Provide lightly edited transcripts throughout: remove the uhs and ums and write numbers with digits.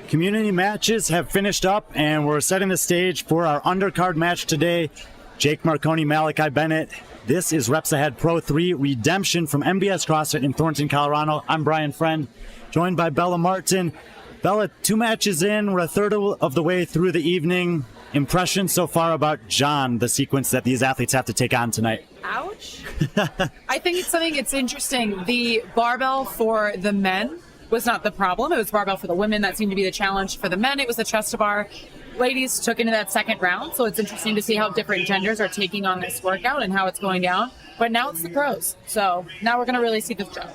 Community matches have finished up, and we're setting the stage for our undercard match today. Jake Marconi, Malachi Bennett. This is Reps Ahead Pro 3 Redemption from MBS CrossFit in Thornton, Colorado. I'm Brian Friend, joined by Bella Martin. Bella, 2 matches in, we're a third of the way through the evening. Impressions so far about John, the sequence that these athletes have to take on tonight? Ouch. I think it's interesting. The barbell for the men was not the problem. It was barbell for the women. That seemed to be the challenge. For the men, it was the chest to bar. Ladies took into that second round, so it's interesting to see how different genders are taking on this workout and how it's going down. But now it's the pros. So now we're going to really see this jump.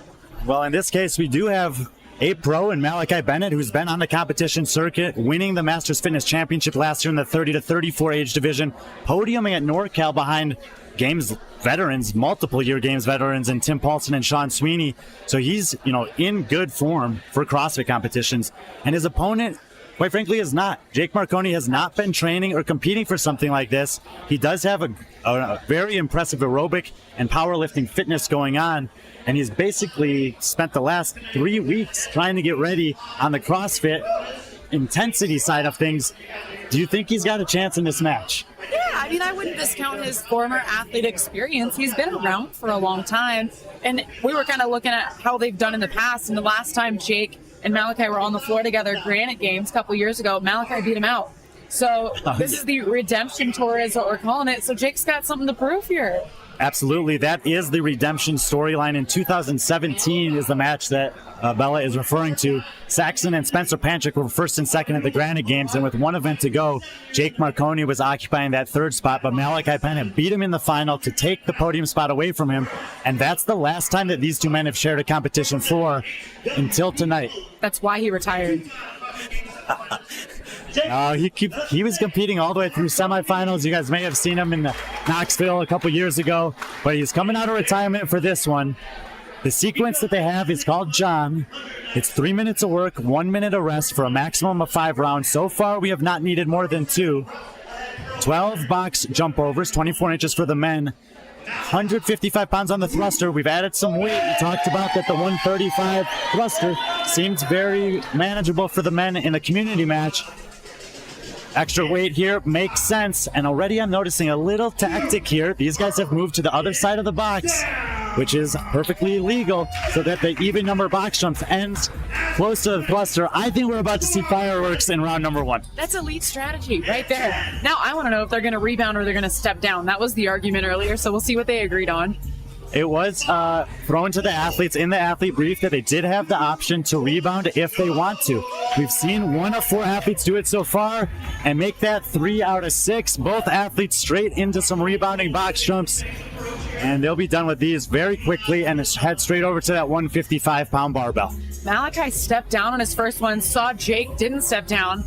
Well, in this case, we do have a pro in Malachi Bennett, who's been on the competition circuit, winning the Masters Fitness Championship last year in the 30 to 34 age division, podiuming at NorCal behind Games veterans, multiple year Games veterans, and Tim Paulson and Sean Sweeney. So he's, in good form for CrossFit competitions. And his opponent, quite frankly, is not. Jake Marconi has not been training or competing for something like this. He does have a very impressive aerobic and powerlifting fitness going on. And he's basically spent the last 3 weeks trying to get ready on the CrossFit intensity side of things. Do you think he's got a chance in this match? Yeah, I wouldn't discount his former athlete experience. He's been around for a long time. And we were kind of looking at how they've done in the past. And the last time Jake and Malachi were on the floor together at Granite Games a couple years ago, Malachi beat him out. So this is the redemption tour is what we're calling it. So Jake's got something to prove here. Absolutely. That is the redemption storyline. In 2017 is the match that Bella is referring to. Saxon and Spencer Panchik were first and second at the Granite Games, and with one event to go, Jake Marconi was occupying that third spot, but Malachi Bennett beat him in the final to take the podium spot away from him, and that's the last time that these two men have shared a competition floor until tonight. That's why he retired. He was competing all the way through semifinals. You guys may have seen him in Knoxville a couple years ago, but he's coming out of retirement for this one. The sequence that they have is called John. It's 3 minutes of work, 1 minute of rest for a maximum of 5 rounds. So far, we have not needed more than 2. 12 box jump overs, 24 inches for the men. 155 pounds on the thruster. We've added some weight. We talked about that the 135 thruster seems very manageable for the men in a community match. Extra weight here makes sense, and already I'm noticing a little tactic here. These guys have moved to the other side of the box, which is perfectly legal, so that the even number box jumps ends close to the thruster. I think we're about to see fireworks in round number 1. That's elite strategy right there. Now I want to know if they're going to rebound or they're going to step down. That was the argument earlier, so we'll see what they agreed on. It was thrown to the athletes in the athlete brief that they did have the option to rebound if they want to. We've seen 1 of 4 athletes do it so far and make that 3 out of 6. Both athletes straight into some rebounding box jumps, and they'll be done with these very quickly and head straight over to that 155-pound barbell. Malachi stepped down on his first one, saw Jake didn't step down.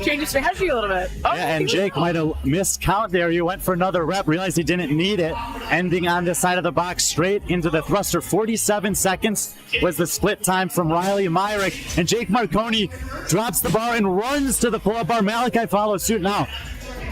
Changed his strategy a little bit. Oh, yeah, and Jake might have missed count there. He went for another rep, realized he didn't need it, ending on the side of the box straight into the thruster. 47 seconds was the split time from Riley Myrick, and Jake Marconi drops the bar and runs to the pull-up bar. Malachi follows suit. Now,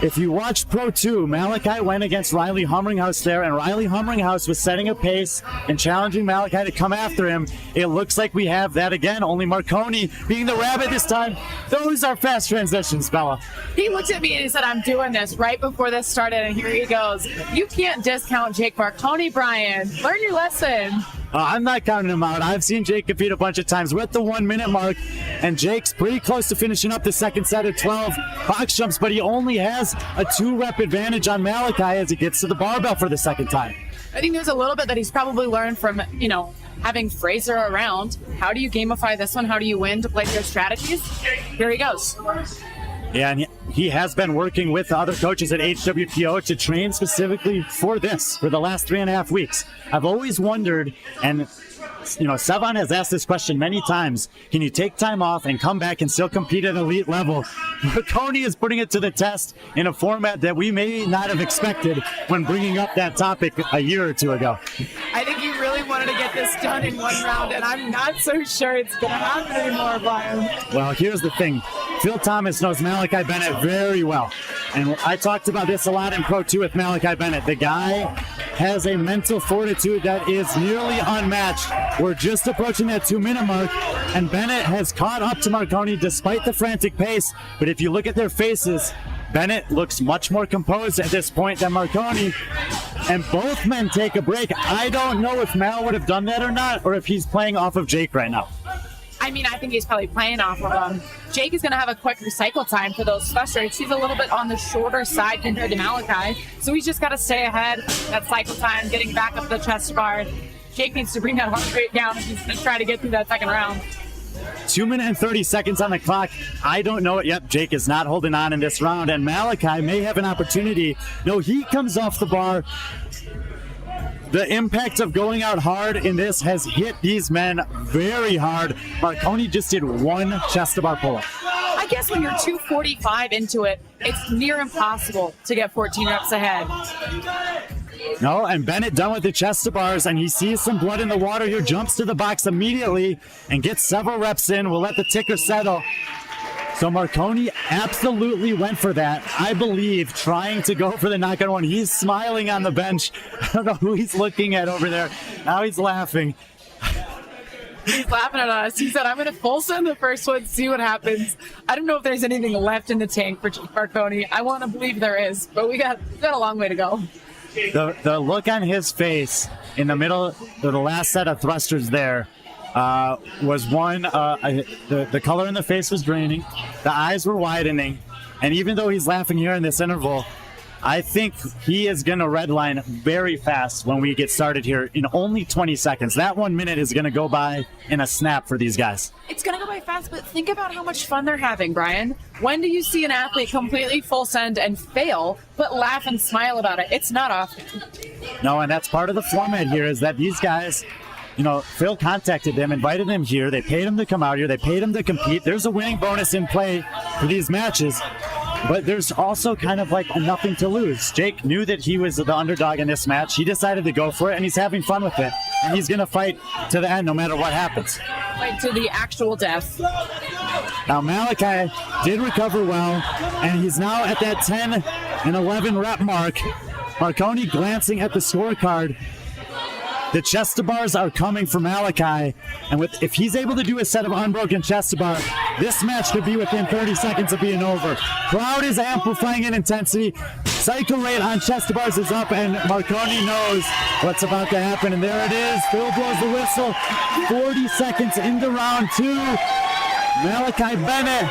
if you watched Pro 2, Malachi went against Riley Humringhouse there, and Riley Humringhouse was setting a pace and challenging Malachi to come after him. It looks like we have that again, only Marconi being the rabbit this time. Those are fast transitions, Bella. He looked at me and he said, I'm doing this right before this started, and here he goes. You can't discount Jake Marconi, Brian. Learn your lesson. I'm not counting him out. I've seen Jake compete a bunch of times. We're at the 1 minute mark, and Jake's pretty close to finishing up the second set of 12 box jumps, but he only has a 2-rep advantage on Malachi as he gets to the barbell for the second time. I think there's a little bit that he's probably learned from, having Fraser around. How do you gamify this one? How do you win to play your strategies? Here he goes. Yeah, and he has been working with the other coaches at HWPO to train specifically for this for the last 3.5 weeks. I've always wondered, and Sevan has asked this question many times, can you take time off and come back and still compete at elite level? Marconi is putting it to the test in a format that we may not have expected when bringing up that topic a year or 2 ago. I think he really wanted to get this done in 1 round, and I'm not so sure it's going to happen anymore, Brian. Well, here's the thing. Phil Thomas knows Malachi Bennett very well. And I talked about this a lot in Pro 2 with Malachi Bennett. The guy has a mental fortitude that is nearly unmatched. We're just approaching that 2-minute mark, and Bennett has caught up to Marconi despite the frantic pace. But if you look at their faces, Bennett looks much more composed at this point than Marconi, and both men take a break. I don't know if Mal would have done that or not, or if he's playing off of Jake right now. I mean, I think he's probably playing off of him. Jake is going to have a quicker cycle time for those thrust rates. He's a little bit on the shorter side compared to Malachi, so he's just got to stay ahead. That cycle time, getting back up the chest bar. Jake needs to bring that heart rate down if he's going to try to get through that second round. 2 minutes and 30 seconds on the clock. I don't know it yet. Jake is not holding on in this round, and Malachi may have an opportunity. No, he comes off the bar. The impact of going out hard in this has hit these men very hard. Marconi just did one chest-to-bar pull-up. I guess when you're 245 into it, it's near impossible to get 14 reps ahead. No, and Bennett done with the chest-to-bars, and he sees some blood in the water here, jumps to the box immediately, and gets several reps in. We'll let the ticker settle. So Marconi absolutely went for that. I believe trying to go for the knockout one. He's smiling on the bench. I don't know who he's looking at over there. Now he's laughing. He's laughing at us. He said, I'm going to full send the first one, see what happens. I don't know if there's anything left in the tank for Marconi. I want to believe there is, but we got a long way to go. The look on his face in the middle of the last set of thrusters there was one, the color in the face was draining, the eyes were widening, and even though he's laughing here in this interval, I think he is going to redline very fast when we get started here in only 20 seconds. That 1 minute is going to go by in a snap for these guys. It's going to go by fast, but think about how much fun they're having, Brian. When do you see an athlete completely full send and fail, but laugh and smile about it? It's not often. No, and that's part of the format here is that these guys, you know, Phil contacted them, invited them here. They paid them to come out here. They paid them to compete. There's a winning bonus in play for these matches. But there's also kind of like nothing to lose. Jake knew that he was the underdog in this match. He decided to go for it, and he's having fun with it. And he's going to fight to the end no matter what happens. Fight to the actual death. Now, Malachi did recover well, and he's now at that 10 and 11 rep mark. Marconi glancing at the scorecard. The chest-to-bars are coming for Malachi, and if he's able to do a set of unbroken chest-to-bar, this match could be within 30 seconds of being over. Crowd is amplifying in intensity. Cycle rate on chest-to-bars is up, and Marconi knows what's about to happen, and there it is. Phil blows the whistle. 40 seconds into round two. Malachi Bennett,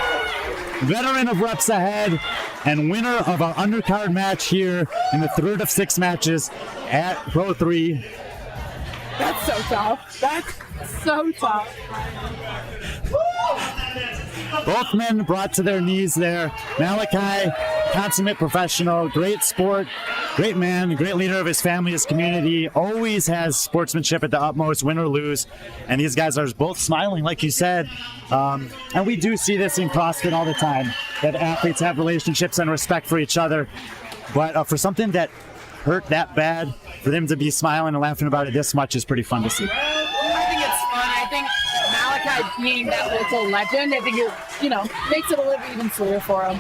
veteran of reps ahead, and winner of our undercard match here in the third of 6 matches at Pro 3. That's so tough. That's so tough. Both men brought to their knees there. Malachi, consummate professional, great sport, great man, great leader of his family, his community, always has sportsmanship at the utmost, win or lose. And these guys are both smiling, like you said. And we do see this in CrossFit all the time, that athletes have relationships and respect for each other. But for something that hurt that bad, for them to be smiling and laughing about it this much is pretty fun to see. I think it's fun. I think Malachi being that local legend, I think it, makes it a little bit even sweeter for him.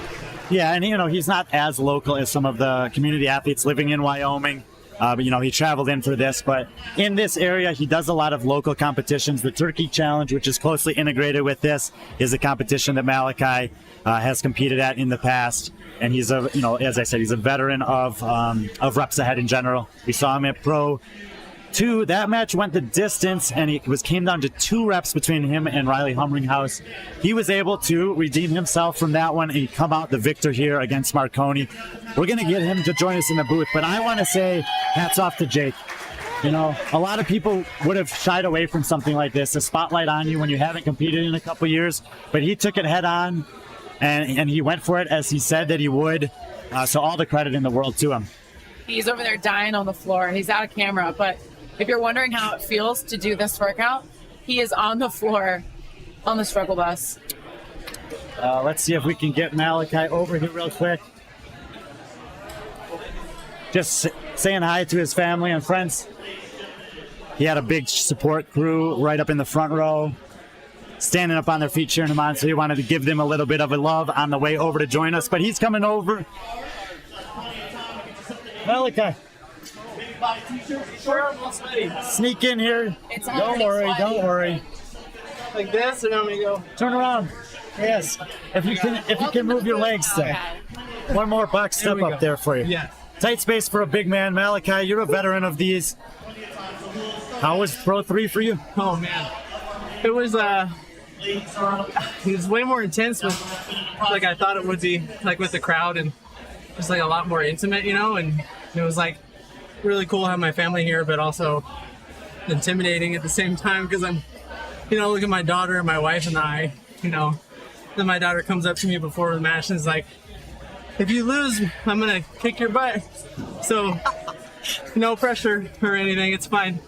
Yeah, and he's not as local as some of the community athletes living in Wyoming. But he traveled in for this. But in this area, he does a lot of local competitions. The Turkey Challenge, which is closely integrated with this, is a competition that Malachi has competed at in the past. And he's as I said, he's a veteran of reps ahead in general. We saw him at Pro 2. That match went the distance, and it came down to 2 reps between him and Riley Humringhouse. He was able to redeem himself from that one and come out the victor here against Marconi. We're going to get him to join us in the booth, but I want to say hats off to Jake. A lot of people would have shied away from something like this, a spotlight on you when you haven't competed in a couple years, but he took it head on. And he went for it as he said that he would. So all the credit in the world to him. He's over there dying on the floor. He's out of camera. But if you're wondering how it feels to do this workout, he is on the floor on the struggle bus. Let's see if we can get Malachi over here real quick. Just saying hi to his family and friends. He had a big support crew right up in the front row, standing up on their feet, cheering him on, so he wanted to give them a little bit of a love on the way over to join us. But he's coming over. Malachi. Sneak in here. It's Don't already worry, sweaty. don't worry. Like this, and I'm gonna go. Turn around. Yes. If you can move your legs, Okay. one more box step we up go. there for you. Yeah. Tight space for a big man. Malachi, you're a veteran of these. How was Pro 3 for you? Oh man, it was way more intense with like I thought it would be, like with the crowd, and just like a lot more intimate, you know. And it was like really cool to have my family here, but also intimidating at the same time because I'm, you know, look at my daughter and my wife and I, you know. Then my daughter comes up to me before the match and is like, "If you lose, I'm gonna kick your butt." So no pressure or anything, it's fine.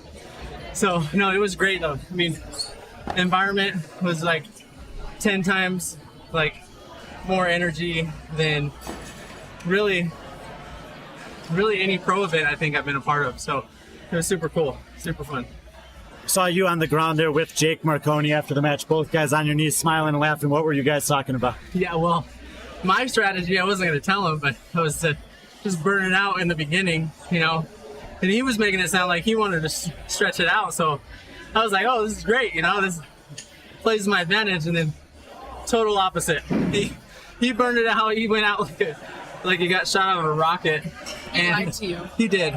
So no, it was great though. I mean, the environment was like 10 times like more energy than really any pro event I think I've been a part of. So it was super cool, super fun. Saw you on the ground there with Jake Marconi after the match. Both guys on your knees smiling and laughing. What were you guys talking about? Yeah, well, my strategy, I wasn't going to tell him, but it was to just burn it out in the beginning, you know. And he was making it sound like he wanted to stretch it out. So I was like, oh, this is great, you know, this plays to my advantage. And then total opposite. He burned it out. He went out like he got shot out of a rocket. He lied to you. He did.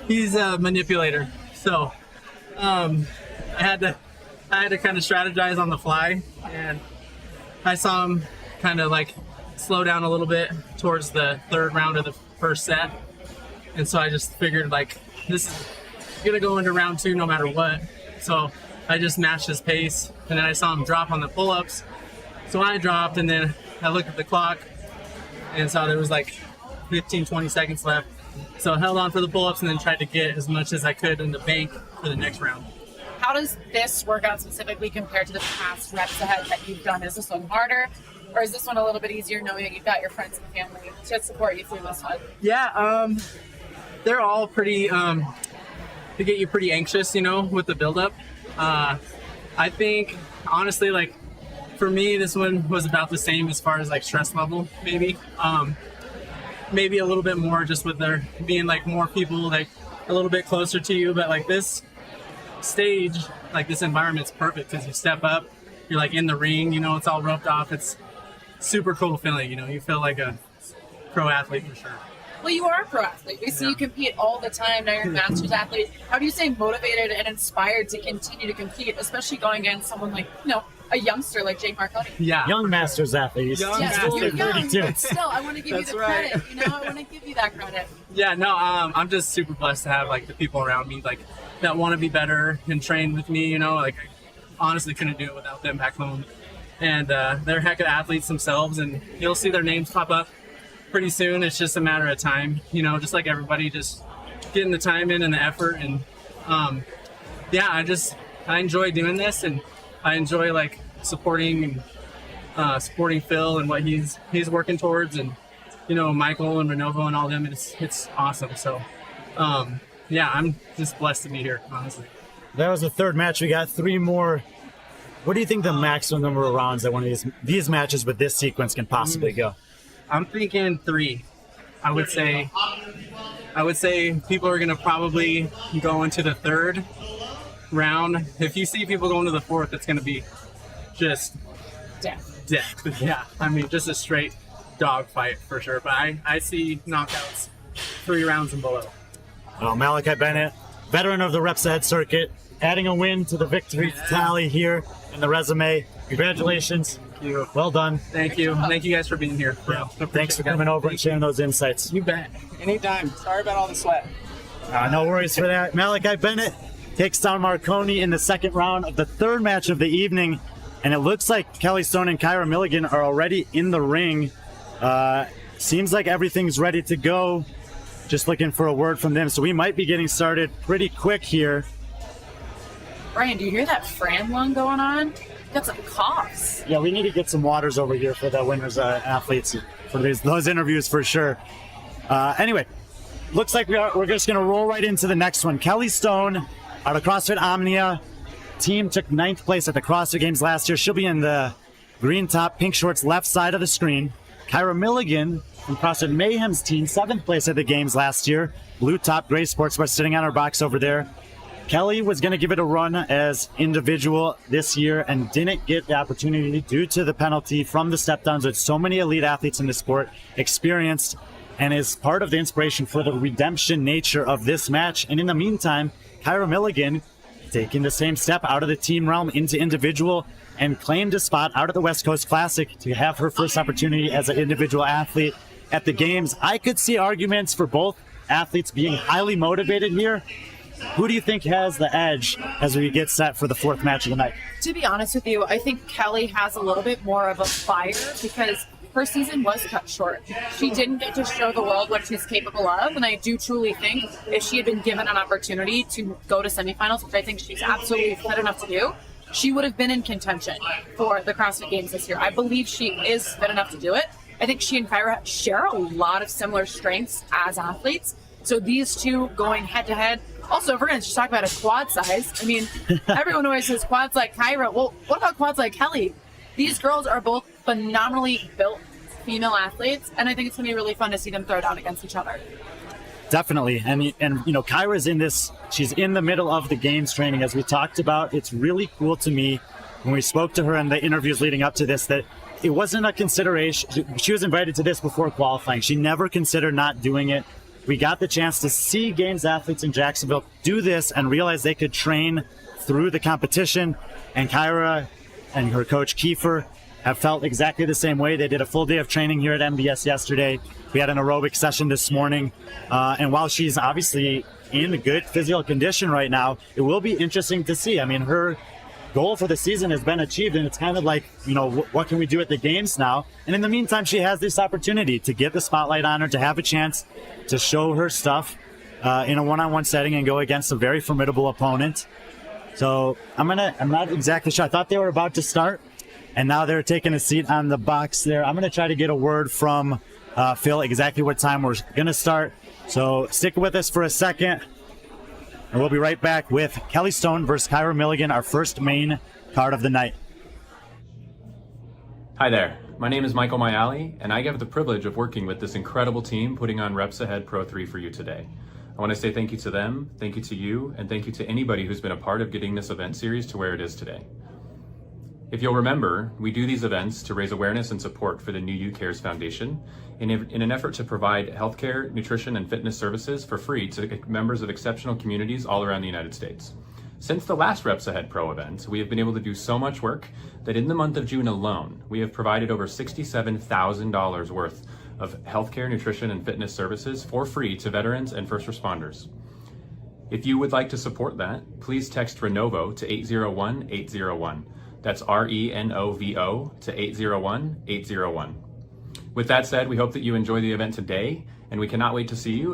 He's a manipulator. So I had to kind of strategize on the fly, and I saw him kind of like slow down a little bit towards the third round of the first set. And so I just figured like this is gonna go into round 2 no matter what. So I just matched his pace, and then I saw him drop on the pull-ups. So I dropped, and then I looked at the clock and saw there was like 15-20 seconds left. So I held on for the pull-ups and then tried to get as much as I could in the bank for the next round. How does this workout specifically compare to the past reps ahead that you've done? Is this one harder, or is this one a little bit easier knowing that you've got your friends and family to support you through this one? Yeah, they're all pretty, they get you pretty anxious, you know, with the build-up. I think, honestly, like, for me, this one was about the same as far as, like, stress level, maybe. Maybe a little bit more just with there being, like, more people, like, a little bit closer to you. But, like, this stage, like, this environment's perfect because you step up, you're, like, in the ring, you know, it's all roped off. It's super cool feeling, you know. You feel like a pro athlete for sure. Well, you are a pro athlete. We see you compete all the time. Now you're a master's athlete. How do you stay motivated and inspired to continue to compete, especially going against someone like, you know, a youngster like Jake Marconi? Yeah. Young Masters athlete. He's Young Yes, Master. you're young, 32. but still, I want to give you That's the right. credit. You know, I want to give you that credit. Yeah, no, I'm just super blessed to have like the people around me like that want to be better and train with me. You know, like I honestly couldn't do it without them back home. And they're heck of athletes themselves, and you'll see their names pop up pretty soon. It's just a matter of time. You know, just like everybody, just getting the time in and the effort. And yeah, I enjoy doing this, and I enjoy like supporting Phil and what he's working towards, and you know, Michael and Renovo and all them. It's awesome. So yeah, I'm just blessed to be here, honestly. That was the third match. We got 3 more. What do you think the maximum number of rounds that one of these matches with this sequence can possibly go? I'm thinking 3. I would say people are gonna probably go into the third round. If you see people going to the fourth, it's gonna be just Death. death. Yeah, I mean, just a straight dog fight for sure. But I see knockouts 3 rounds and below. Well, Malachi Bennett, veteran of the reps ahead circuit, adding a win to the victory tally here in the resume. Congratulations. Thank you. Well done. Thank you. Thank you guys for being here. Thanks for coming over and sharing those insights. You bet. Anytime. Sorry about all the sweat. No worries for that. Malachi Bennett takes down Marconi in the second round of the third match of the evening. And it looks like Kelly Stone and Kyra Milligan are already in the ring. Seems like everything's ready to go. Just looking for a word from them. So we might be getting started pretty quick here. Brian, do you hear that Fran lung going on? Got some coughs. Yeah, we need to get some waters over here for the winners athletes for those interviews for sure. Anyway, looks like we're just going to roll right into the next one. Kelly Stone out of CrossFit Omnia. Team took 9th place at the CrossFit Games last year. She'll be in the green top, pink shorts, left side of the screen. Kyra Milligan from CrossFit Mayhem's team, 7th place at the games last year. Blue top, gray sports bar sitting on our box over there. Kelly was going to give it a run as individual this year and didn't get the opportunity due to the penalty from the step downs with so many elite athletes in the sport, experienced, and is part of the inspiration for the redemption nature of this match. And in the meantime, Kyra Milligan taking the same step out of the team realm into individual and claimed a spot out of the West Coast Classic to have her first opportunity as an individual athlete at the games. I could see arguments for both athletes being highly motivated here. Who do you think has the edge as we get set for the 4th match of the night? To be honest with you, I think Kelly has a little bit more of a fire because her season was cut short. She didn't get to show the world what she's capable of, and I do truly think if she had been given an opportunity to go to semifinals, which I think she's absolutely fit enough to do, she would have been in contention for the CrossFit Games this year. I believe she is fit enough to do it. I think she and Kyra share a lot of similar strengths as athletes. So these two going head to head. Also, if we're going to just talk about a quad size, I mean, everyone always says quads like Kyra. Well, what about quads like Kelly? These girls are both phenomenally built female athletes, and I think it's going to be really fun to see them throw down against each other. Definitely. And you know, Kyra's in this, she's in the middle of the games training, as we talked about. It's really cool to me when we spoke to her in the interviews leading up to this that it wasn't a consideration. She was invited to this before qualifying. She never considered not doing it. We got the chance to see games athletes in Jacksonville do this and realize they could train through the competition. And Kyra and her coach Kiefer have felt exactly the same way. They did a full day of training here at MBS yesterday. We had an aerobic session this morning. And while she's obviously in good physical condition right now, it will be interesting to see. I mean, her goal for the season has been achieved, and it's kind of like, you know, what can we do at the games now? And in the meantime, she has this opportunity to get the spotlight on her, to have a chance to show her stuff in a one-on-one setting and go against a very formidable opponent. So I'm not exactly sure. I thought they were about to start, and now they're taking a seat on the box there. I'm going to try to get a word from Phil exactly what time we're going to start. So stick with us for a second. And we'll be right back with Kelly Stone versus Kyra Milligan, our first main card of the night. Hi there, my name is Michael Mayali, and I have the privilege of working with this incredible team putting on Reps Ahead Pro 3 for you today. I want to say thank you to them, thank you to you, and thank you to anybody who's been a part of getting this event series to where it is today. If you'll remember, we do these events to raise awareness and support for the New You Cares Foundation in an effort to provide healthcare, nutrition, and fitness services for free to members of exceptional communities all around the United States. Since the last Reps Ahead Pro event, we have been able to do so much work that in the month of June alone, we have provided over $67,000 worth of healthcare, nutrition, and fitness services for free to veterans and first responders. If you would like to support that, please text Renovo to 801-801. That's Renovo to 801-801. With that said, we hope that you enjoy the event today, and we cannot wait to see you